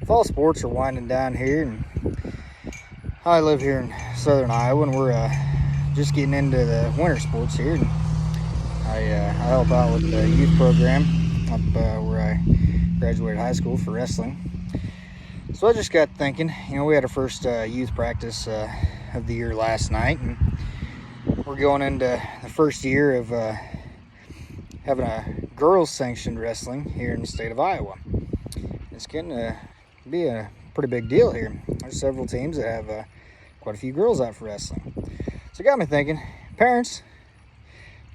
Fall sports are winding down here, and I live here in southern Iowa, and we're just getting into the winter sports here. And I help out with the youth program up where I graduated high school for wrestling. So I just got thinking, we had our first youth practice of the year last night, and we're going into the first year of having a girls sanctioned wrestling here in the state of Iowa. It's getting to be a pretty big deal here. There's several teams that have quite a few girls out for wrestling. So it got me thinking, parents,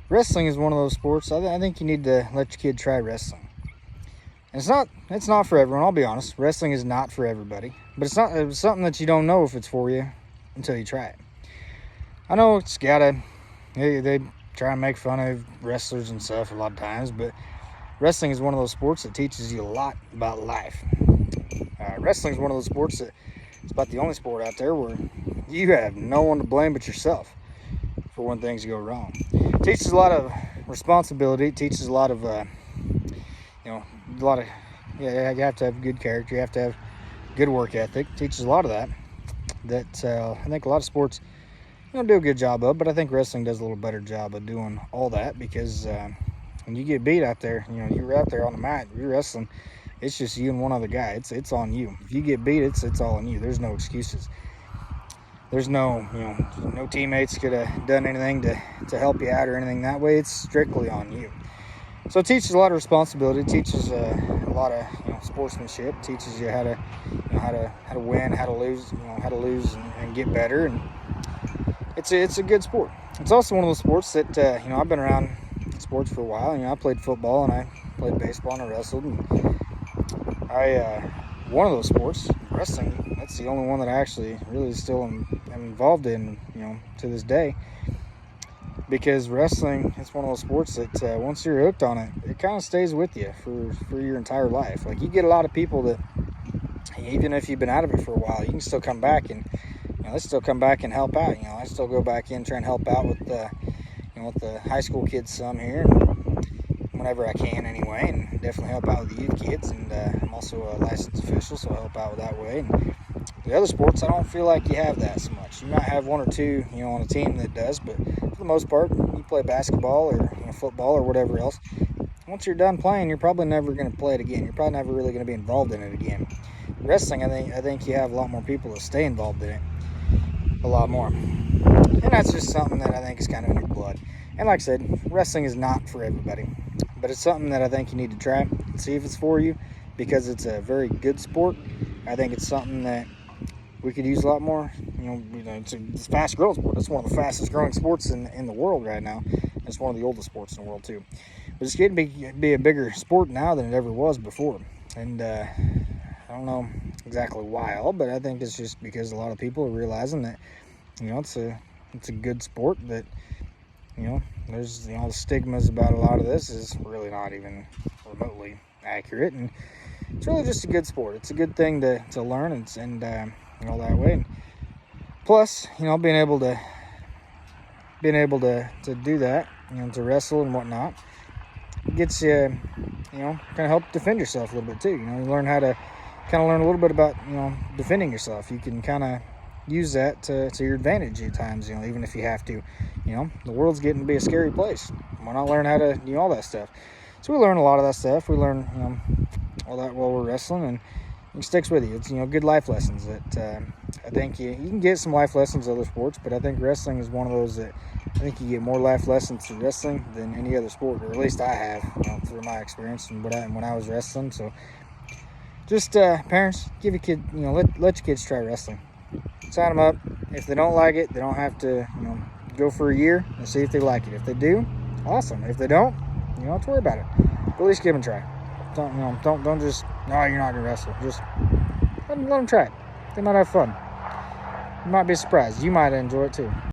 wrestling is one of those sports. I think you need to let your kid try wrestling. And it's not for everyone, I'll be honest. Wrestling is not for everybody. But it's something that you don't know if it's for you until you try it. I know they try and make fun of wrestlers and stuff a lot of times, but wrestling is one of those sports that teaches you a lot about life. Wrestling is one of those sports that it's about the only sport out there where you have no one to blame but yourself for when things go wrong. It teaches a lot of responsibility. It teaches a lot of, you have to have good character. You have to have good work ethic. It teaches a lot of that I think a lot of sports do a good job of, but I think wrestling does a little better job of doing all that because when you get beat out there, you're out there on the mat, you're wrestling, it's just you and one other guy. It's on you. If you get beat, it's all on you. There's no excuses. There's no teammates could have done anything to help you out or anything that way. It's strictly on you. So it teaches a lot of responsibility. It teaches a lot of sportsmanship. It teaches you how to win, how to lose, and get better. And it's a good sport. It's also one of those sports that I've been around sports for a while. I played football and I played baseball and I wrestled. And one of those sports, wrestling, that's the only one that I actually really still am involved in, to this day. Because wrestling, it's one of those sports that once you're hooked on it, it kind of stays with you for your entire life. Like, you get a lot of people that, even if you've been out of it for a while, you can still come back and they still come back and help out. I still go back in, try and help out with the high school kids some here, and whenever I can anyway, and definitely help out with the youth kids. And I'm also a licensed official, so I help out with that way. And the other sports, I don't feel like you have that so much. You might have one or two, on a team that does, but for the most part, you play basketball or football or whatever else. Once you're done playing, you're probably never going to play it again. You're probably never really going to be involved in it again. Wrestling, I think you have a lot more people that stay involved in it. A lot more. And that's just something that I think is kind of in your blood. And like I said, wrestling is not for everybody. But it's something that I think you need to try and see if it's for you, because it's a very good sport. I think it's something that we could use a lot more. It's a fast growing sport. It's one of the fastest growing sports in the world right now. It's one of the oldest sports in the world too. But it's getting to be a bigger sport now than it ever was before. And I don't know exactly why, but I think it's just because a lot of people are realizing that it's a good sport, that there's the stigmas about a lot of this is really not even remotely accurate, and it's really just a good sport. It's a good thing to learn and all that way. And plus, being able to do that, to wrestle and whatnot, gets you, kind of help defend yourself a little bit too. You learn how to learn a little bit about defending yourself. You can kind of use that to your advantage at times, even if you have to. The world's getting to be a scary place. Why not learn how to do all that stuff? So we learn a lot of that stuff. We learn all that while we're wrestling, and it sticks with you. It's good life lessons that I think you can get some life lessons in other sports, but I think wrestling is one of those that I think you get more life lessons through wrestling than any other sport, or at least I have, through my experience and when I was wrestling. So just parents, give your kid, let your kids try wrestling. Sign them up. If they don't like it, they don't have to, go for a year and see if they like it. If they do, awesome. If they don't, you don't have to worry about it. But at least give them a try. Don't just, no, you're not gonna wrestle. Just let them try it. They might have fun. You might be surprised. You might enjoy it too.